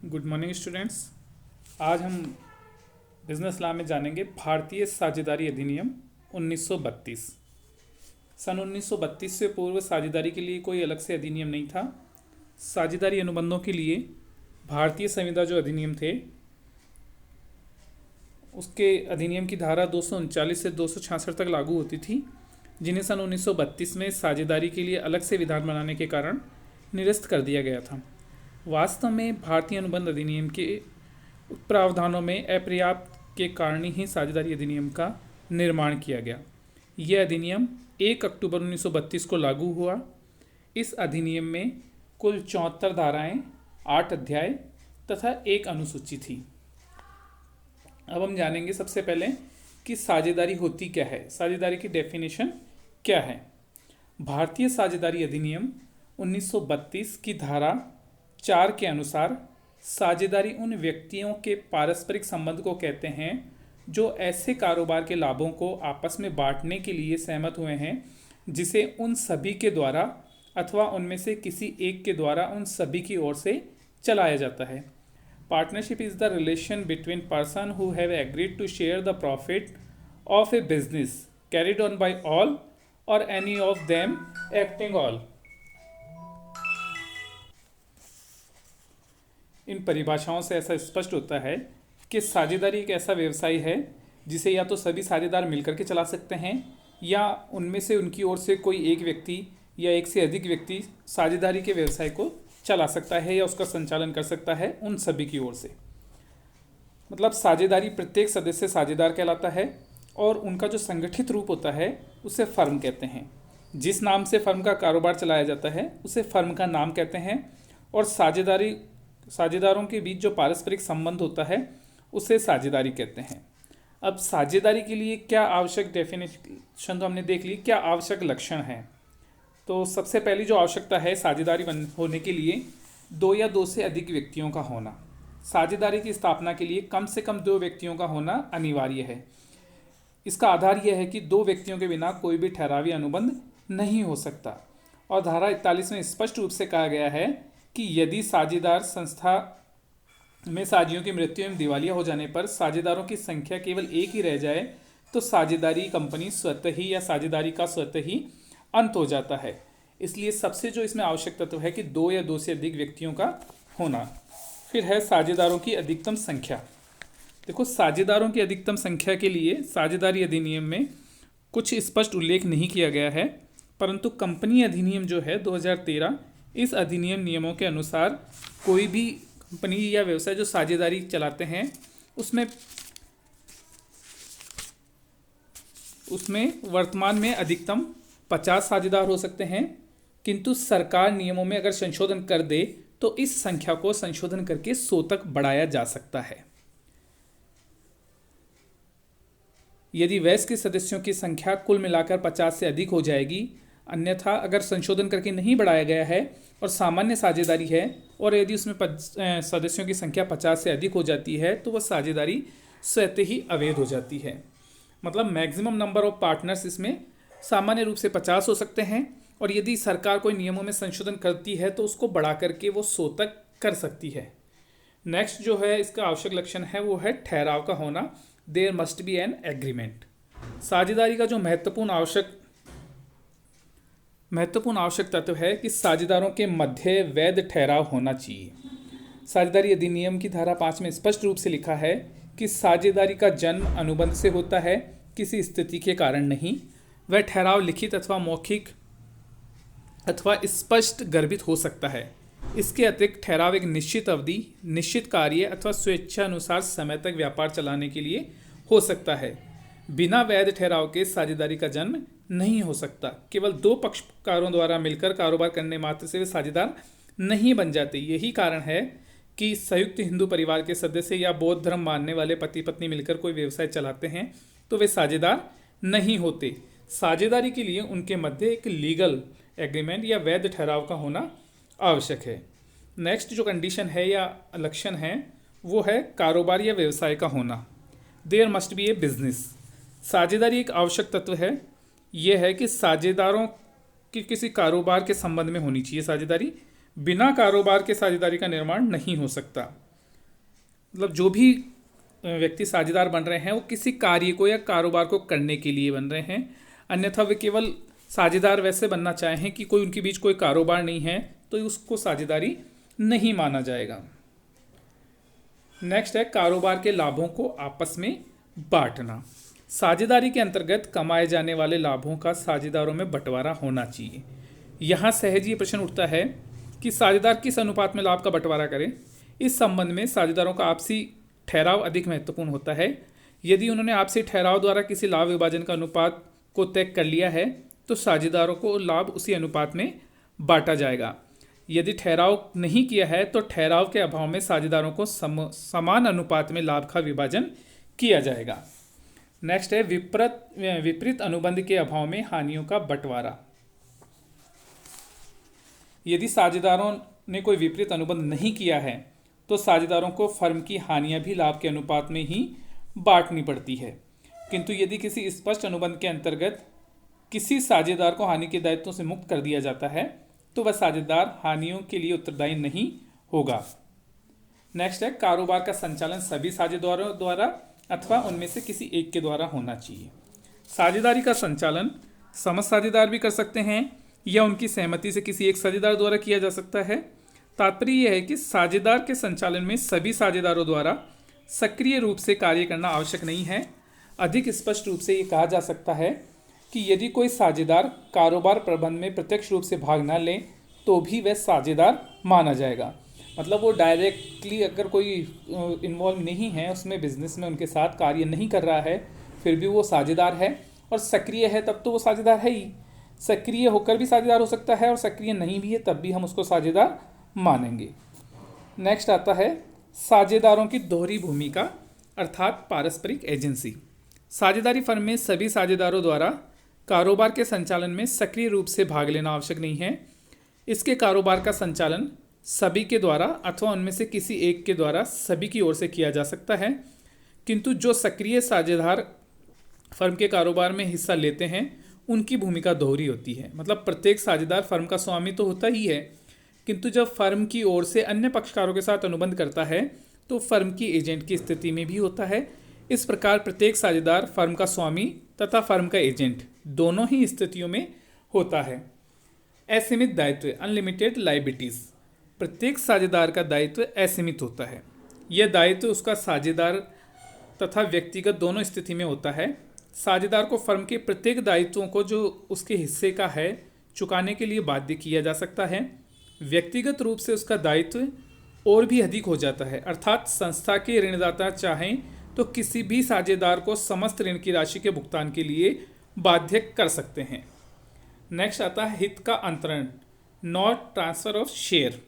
Good morning students. आज हम business law में जानेंगे भारतीय साझेदारी अधिनियम 1932। सन 1932 से पूर्व साझेदारी के लिए कोई अलग से अधिनियम नहीं था। साझेदारी अनुबंधों के लिए भारतीय संविदा जो अधिनियम थे उसके अधिनियम की धारा 239 से 266 तक लागू होती थी, जिन्हें सन 1932 में साझेदारी के लिए अलग से विधान बनाने के कारण निरस्त कर दिया गया था। वास्तव में भारतीय अनुबंध अधिनियम के प्रावधानों में अपर्याप्त के कारण ही साझेदारी अधिनियम का निर्माण किया गया। यह अधिनियम 1 अक्टूबर 1932 को लागू हुआ। इस अधिनियम में कुल 74 धाराएं, 8 अध्याय तथा 1 अनुसूची थी। अब हम जानेंगे सबसे पहले कि साझेदारी होती क्या है, साझेदारी की डेफिनेशन क्या है। भारतीय साझेदारी अधिनियम 1932 की धारा 4 के अनुसार साझेदारी उन व्यक्तियों के पारस्परिक संबंध को कहते हैं जो ऐसे कारोबार के लाभों को आपस में बांटने के लिए सहमत हुए हैं जिसे उन सभी के द्वारा अथवा उनमें से किसी एक के द्वारा उन सभी की ओर से चलाया जाता है। Partnership is the relation between person who have agreed to share the profit of a business carried on by all or any of them acting all. इन परिभाषाओं से ऐसा स्पष्ट होता है कि साझेदारी एक ऐसा व्यवसाय है जिसे या तो सभी साझेदार मिलकर के चला सकते हैं या उनमें से उनकी ओर से कोई एक व्यक्ति या एक से अधिक व्यक्ति साझेदारी के व्यवसाय को चला सकता है या उसका संचालन कर सकता है उन सभी की ओर से। मतलब साझेदारी प्रत्येक सदस्य साझेदार कहलाता है और उनका जो संगठित रूप होता है उसे फर्म कहते हैं। जिस नाम से फर्म का कारोबार चलाया जाता है उसे फर्म का नाम कहते हैं और साझेदारों के बीच जो पारस्परिक संबंध होता है उसे साझेदारी कहते हैं। अब साझेदारी के लिए क्या आवश्यक डेफिनेशन तो हमने देख ली, क्या आवश्यक लक्षण हैं। तो सबसे पहली जो आवश्यकता है साझेदारी होने के लिए 2 या 2 से अधिक व्यक्तियों का होना। साझेदारी की स्थापना के लिए कम से कम 2 व्यक्तियों का होना अनिवार्य है। इसका आधार यह है कि 2 व्यक्तियों के बिना कोई भी ठहरावी अनुबंध नहीं हो सकता। और धारा 41 में स्पष्ट रूप से कहा गया है कि यदि साझेदार संस्था में साझियों की मृत्यु एवं दिवालिया हो जाने पर साझेदारों की संख्या केवल एक ही रह जाए तो साझेदारी कंपनी स्वतः ही या साझेदारी का स्वतः ही अंत हो जाता है। इसलिए सबसे जो इसमें आवश्यक तत्व है कि 2 या 2 से अधिक व्यक्तियों का होना। फिर है साझेदारों की अधिकतम संख्या। देखो, साझेदारों की अधिकतम संख्या के लिए साझेदारी अधिनियम में कुछ स्पष्ट उल्लेख नहीं किया गया है, परंतु कंपनी अधिनियम जो है 2013, इस अधिनियम नियमों के अनुसार कोई भी कंपनी या व्यवसाय जो साझेदारी चलाते हैं उसमें वर्तमान में अधिकतम 50 साझेदार हो सकते हैं, किंतु सरकार नियमों में अगर संशोधन कर दे तो इस संख्या को संशोधन करके 100 तक बढ़ाया जा सकता है। यदि वयस्क के सदस्यों की संख्या कुल मिलाकर 50 से अधिक हो जाएगी। अन्यथा अगर संशोधन करके नहीं बढ़ाया गया है और सामान्य साझेदारी है और यदि उसमें सदस्यों की संख्या 50 से अधिक हो जाती है तो वह साझेदारी स्वतः ही अवैध हो जाती है। मतलब मैक्सिमम नंबर ऑफ पार्टनर्स इसमें सामान्य रूप से 50 हो सकते हैं और यदि सरकार कोई नियमों में संशोधन करती है तो उसको बढ़ा करके वो 100 तक कर सकती है। नेक्स्ट जो है इसका आवश्यक लक्षण है वो है ठहराव का होना। There must be an agreement. साझेदारी का जो महत्वपूर्ण आवश्यक तत्व है कि साझेदारों के मध्य वैध ठहराव होना चाहिए। साझेदारी अधिनियम की धारा 5 में स्पष्ट रूप से लिखा है कि साझेदारी का जन्म अनुबंध से होता है, किसी स्थिति के कारण नहीं। वह ठहराव लिखित अथवा मौखिक अथवा स्पष्ट गर्भित हो सकता है। इसके अतिरिक्त ठहराव एक निश्चित अवधि, निश्चित कार्य अथवा स्वेच्छा अनुसार समय तक व्यापार चलाने के लिए हो सकता है। बिना वैध ठहराव के साझेदारी का जन्म नहीं हो सकता। केवल 2 पक्षकारों द्वारा मिलकर कारोबार करने मात्र से वे साझेदार नहीं बन जाते। यही कारण है कि संयुक्त हिंदू परिवार के सदस्य या बौद्ध धर्म मानने वाले पति पत्नी मिलकर कोई व्यवसाय चलाते हैं तो वे साझेदार नहीं होते। साझेदारी के लिए उनके मध्य एक लीगल एग्रीमेंट या वैध ठहराव का होना आवश्यक है। नेक्स्ट जो कंडीशन है या लक्षण है वो है कारोबार या व्यवसाय का होना। There must be a business. साझेदारी एक आवश्यक तत्व है। यह है कि साझेदारों की किसी कारोबार के संबंध में होनी चाहिए साझेदारी। बिना कारोबार के साझेदारी का निर्माण नहीं हो सकता। मतलब जो भी व्यक्ति साझेदार बन रहे हैं वो किसी कार्य को या कारोबार को करने के लिए बन रहे हैं, अन्यथा वे केवल साझेदार वैसे बनना चाहें कि कोई उनके बीच कोई कारोबार नहीं है तो उसको साझेदारी नहीं माना जाएगा। नेक्स्ट है कारोबार के लाभों को आपस में बांटना। साझेदारी के अंतर्गत कमाए जाने वाले लाभों का साझेदारों में बंटवारा होना चाहिए। यहाँ सहज ये प्रश्न उठता है कि साझेदार किस अनुपात में लाभ का बंटवारा करें। इस संबंध में साझेदारों का आपसी ठहराव अधिक महत्वपूर्ण होता है। यदि उन्होंने आपसी ठहराव द्वारा किसी लाभ विभाजन का अनुपात को तय कर लिया है तो साझेदारों को लाभ उसी अनुपात में बांटा जाएगा। यदि ठहराव नहीं किया है तो ठहराव के अभाव में साझेदारों को समान अनुपात में लाभ का विभाजन किया जाएगा। नेक्स्ट है विपरीत अनुबंध के अभाव में हानियों का बंटवारा। यदि साझेदारों ने कोई विपरीत अनुबंध नहीं किया है तो साझेदारों को फर्म की हानियां भी लाभ के अनुपात में ही बांटनी पड़ती है, किंतु यदि किसी स्पष्ट अनुबंध के अंतर्गत किसी साझेदार को हानि के दायित्वों से मुक्त कर दिया जाता है तो वह साझेदार हानियों के लिए उत्तरदायी नहीं होगा। नेक्स्ट है कारोबार का संचालन सभी साझेदारों द्वारा अथवा उनमें से किसी एक के द्वारा होना चाहिए। साझेदारी का संचालन समस्त साझेदार भी कर सकते हैं या उनकी सहमति से किसी एक साझेदार द्वारा किया जा सकता है। तात्पर्य यह है कि साझेदार के संचालन में सभी साझेदारों द्वारा सक्रिय रूप से कार्य करना आवश्यक नहीं है। अधिक स्पष्ट रूप से ये कहा जा सकता है कि यदि कोई साझेदार कारोबार प्रबंध में प्रत्यक्ष रूप से भाग न ले तो भी वह साझेदार माना जाएगा। मतलब वो डायरेक्टली अगर कोई इन्वॉल्व नहीं है उसमें, बिजनेस में उनके साथ कार्य नहीं कर रहा है, फिर भी वो साझेदार है, और सक्रिय है तब तो वो साझेदार है ही। सक्रिय होकर भी साझेदार हो सकता है और सक्रिय नहीं भी है तब भी हम उसको साझेदार मानेंगे। नेक्स्ट आता है साझेदारों की दोहरी भूमिका अर्थात पारस्परिक एजेंसी। साझेदारी फर्म में सभी साझेदारों द्वारा कारोबार के संचालन में सक्रिय रूप से भाग लेना आवश्यक नहीं है। इसके कारोबार का संचालन सभी के द्वारा अथवा उनमें से किसी एक के द्वारा सभी की ओर से किया जा सकता है, किंतु जो सक्रिय साझेदार फर्म के कारोबार में हिस्सा लेते हैं उनकी भूमिका दोहरी होती है। मतलब प्रत्येक साझेदार फर्म का स्वामी तो होता ही है, किंतु जब फर्म की ओर से अन्य पक्षकारों के साथ अनुबंध करता है तो फर्म की एजेंट की स्थिति में भी होता है। इस प्रकार प्रत्येक साझेदार फर्म का स्वामी तथा फर्म का एजेंट दोनों ही स्थितियों में होता है। असीमित दायित्व अनलिमिटेड लायबिलिटीज। प्रत्येक साझेदार का दायित्व असीमित होता है। यह दायित्व उसका साझेदार तथा व्यक्तिगत दोनों स्थिति में होता है। साझेदार को फर्म के प्रत्येक दायित्वों को जो उसके हिस्से का है चुकाने के लिए बाध्य किया जा सकता है। व्यक्तिगत रूप से उसका दायित्व और भी अधिक हो जाता है, अर्थात संस्था के ऋणदाता चाहें तो किसी भी साझेदार को समस्त ऋण की राशि के भुगतान के लिए बाध्य कर सकते हैं। नेक्स्ट आता है हित का अंतरण, नॉट ट्रांसफर ऑफ शेयर।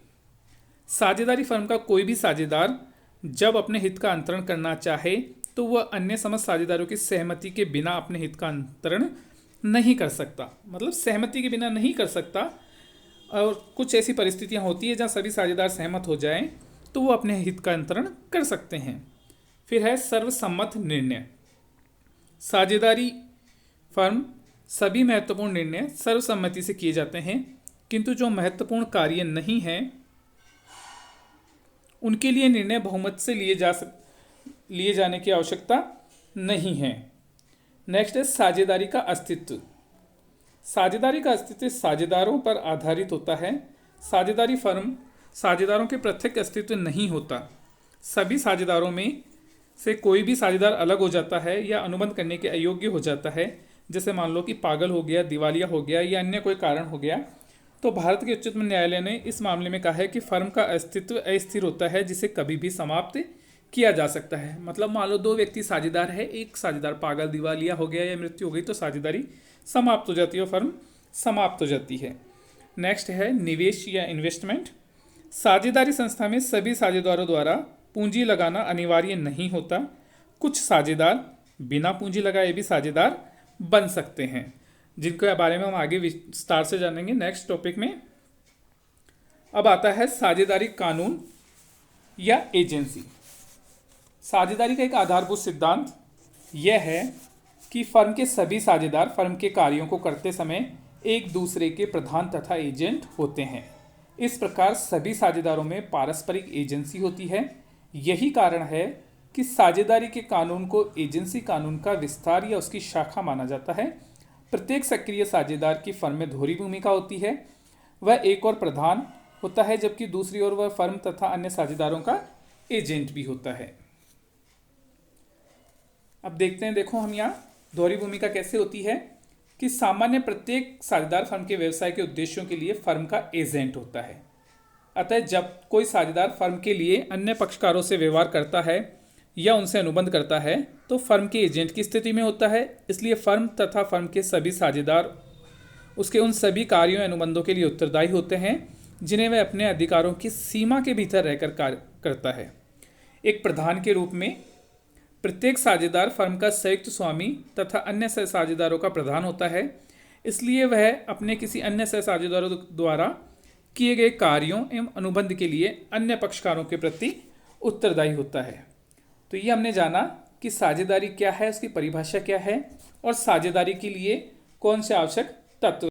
साझेदारी फर्म का कोई भी साझेदार जब अपने हित का अंतरण करना चाहे तो वह अन्य समस्त साझेदारों की सहमति के बिना अपने हित का अंतरण नहीं कर सकता। मतलब सहमति के बिना नहीं कर सकता, और कुछ ऐसी परिस्थितियां होती है जहां सभी साझेदार सहमत हो जाएं तो वो अपने हित का अंतरण कर सकते हैं। फिर है सर्वसम्मत निर्णय। साझेदारी फर्म सभी महत्वपूर्ण निर्णय सर्वसम्मति से किए जाते हैं, किंतु जो महत्वपूर्ण कार्य नहीं है उनके लिए निर्णय बहुमत से लिए जाने की आवश्यकता नहीं है। नेक्स्ट है साझेदारी का अस्तित्व। साझेदारी का अस्तित्व साझेदारों पर आधारित होता है। साझेदारी फर्म साझेदारों के पृथक अस्तित्व नहीं होता। सभी साझेदारों में से कोई भी साझेदार अलग हो जाता है या अनुबंध करने के अयोग्य हो जाता है, जैसे मान लो कि पागल हो गया, दिवालिया हो गया या अन्य कोई कारण हो गया, तो भारत के उच्चतम न्यायालय ने इस मामले में कहा है कि फर्म का अस्तित्व अस्थिर होता है जिसे कभी भी समाप्त किया जा सकता है। मतलब मान लो दो व्यक्ति साझेदार है, एक साझेदार पागल, दिवालिया हो गया या मृत्यु हो गई तो साझेदारी समाप्त हो जाती है और फर्म समाप्त हो जाती है। नेक्स्ट है निवेश या इन्वेस्टमेंट। साझेदारी संस्था में सभी साझेदारों द्वारा पूंजी लगाना अनिवार्य नहीं होता। कुछ साझेदार बिना पूंजी लगाए भी साझेदार बन सकते हैं, जिनके बारे में हम आगे विस्तार से जानेंगे नेक्स्ट टॉपिक में। अब आता है साझेदारी कानून या एजेंसी। साझेदारी का एक आधारभूत सिद्धांत यह है कि फर्म के सभी साझेदार फर्म के कार्यों को करते समय एक दूसरे के प्रधान तथा एजेंट होते हैं। इस प्रकार सभी साझेदारों में पारस्परिक एजेंसी होती है। यही कारण है कि साझेदारी के कानून को एजेंसी कानून का विस्तार या उसकी शाखा माना जाता है। प्रत्येक सक्रिय साझेदार की फर्म में दोहरी भूमिका होती है। वह एक और प्रधान होता है, जबकि दूसरी ओर वह फर्म तथा अन्य साझेदारों का एजेंट भी होता है। अब देखते हैं, देखो हम यहाँ दोहरी भूमिका कैसे होती है कि सामान्य प्रत्येक साझेदार फर्म के व्यवसाय के उद्देश्यों के लिए फर्म का एजेंट होता है। अतः जब कोई साझेदार फर्म के लिए अन्य पक्षकारों से व्यवहार करता है या उनसे अनुबंध करता है तो फर्म के एजेंट की स्थिति में होता है। इसलिए फर्म तथा फर्म के सभी साझेदार उसके उन सभी कार्यों या अनुबंधों के लिए उत्तरदायी होते हैं जिन्हें वह अपने अधिकारों की सीमा के भीतर रहकर कार्य करता है। एक प्रधान के रूप में प्रत्येक साझेदार फर्म का संयुक्त स्वामी तथा अन्य सह साझेदारों का प्रधान होता है। इसलिए वह अपने किसी अन्य सह साझेदारों द्वारा किए गए कार्यों एवं अनुबंध के लिए अन्य पक्षकारों के प्रति उत्तरदायी होता है। तो ये हमने जाना कि साझेदारी क्या है, उसकी परिभाषा क्या है और साझेदारी के लिए कौन से आवश्यक तत्व